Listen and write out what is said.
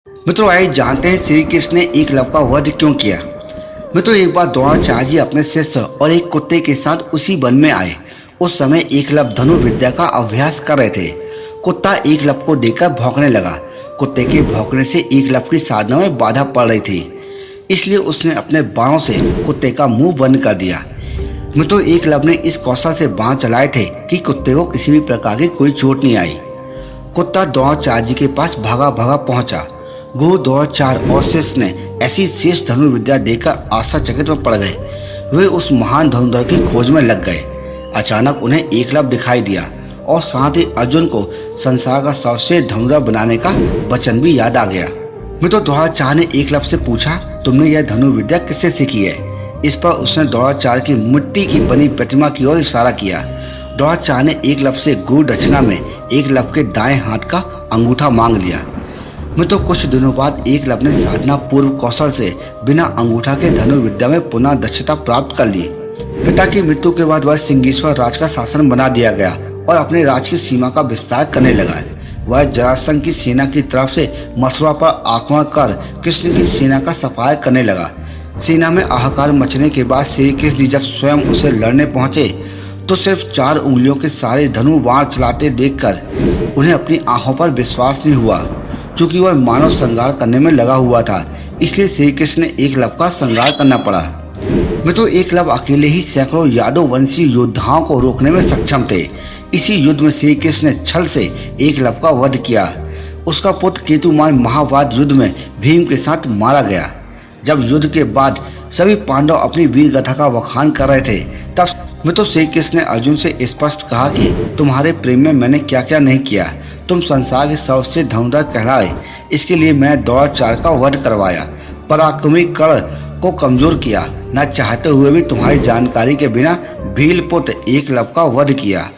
मित्रों, आइए जानते हैं श्री कृष्ण ने एकलव्य का वध क्यों किया। मित्रों, एक बार द्रोणाचार्य जी अपने शिष्य और एक कुत्ते के साथ उसी वन में आए। उस समय एकलव्य धनु विद्या का अभ्यास कर रहे थे। कुत्ता एकलव्य को देखकर भौंकने लगा। कुत्ते के भौंकने से एकलव्य की साधना में बाधा पड़ रही थी, इसलिए उसने अपने बाणों से कुत्ते का मुंह बंद कर दिया। मित्रों, एकलव्य ने इस कौशल से बाण चलाए थे कि कुत्ते को किसी भी प्रकार की कोई चोट नहीं आई। कुत्ता द्रोणाचार्य जी के पास भागा भागा पहुंचा। गुरु द्रोणाचार्य और शिष्य ने ऐसी शेष धनु विद्या देखकर आश्चर्यचकित में पड़ गए। वे उस महान धनुर्धर की खोज में लग गए। अचानक उन्हें एकलव्य दिखाई दिया और साथ ही अर्जुन को संसार का सबसे धनुर्धर बनाने का वचन भी याद आ गया। मित्रों, द्रोणाचार्य ने एकलव्य से पूछा, तुमने यह धनु विद्या किससे सीखी है? इस पर उसने द्रोणाचार्य की मिट्टी की बनी प्रतिमा की ओर इशारा किया। द्रोणाचार्य ने एकलव्य से गुरु दक्षिणा में एकलव्य के दाएं हाथ का अंगूठा मांग लिया। मित्रों, कुछ दिनों बाद एकलव्य ने साधना पूर्व कौशल से बिना अंगूठा के धनु विद्या में पुनः दक्षता प्राप्त कर ली। पिता की मृत्यु के बाद वह सिंहेश्वर राज का शासन बना दिया गया और अपने राज की सीमा का विस्तार करने लगा। वह जरासंध की सेना की तरफ से मथुरा पर आक्रमण कर कृष्ण की सेना का सफाया करने लगा। सेना में हाहाकार मचने के बाद श्री कृष्ण जी जब स्वयं उसे लड़ने पहुंचे तो सिर्फ 4 उंगलियों के सारे धनु बाण चलाते देखकर उन्हें अपनी आंखों पर विश्वास नहीं हुआ। चूंकि वह मानव संहार करने में लगा हुआ था, इसलिए श्री कृष्ण ने एकलव्य का संहार करना पड़ा। मित्रों, एकलव्य अकेले ही सैकड़ों यादव वंशी योद्धाओं को रोकने में सक्षम थे। इसी युद्ध में श्री कृष्ण ने छल से एकलव्य का वध किया। उसका पुत्र केतुमान महाभारत युद्ध में भीम के साथ मारा गया। जब युद्ध के बाद सभी पांडव अपनी वीर गाथा का वखान कर रहे थे, तब मित्रों श्री कृष्ण ने अर्जुन से स्पष्ट कहा कि तुम्हारे प्रेम में मैंने क्या क्या नहीं किया। तुम संसार के सबसे धनुर्धर कहलाए, इसके लिए मैं द्रोणाचार्य का वध करवाया, पराक्रमी कर्ण को कमजोर किया, न चाहते हुए भी तुम्हारी जानकारी के बिना भील पुत्र एकलव्य का वध किया।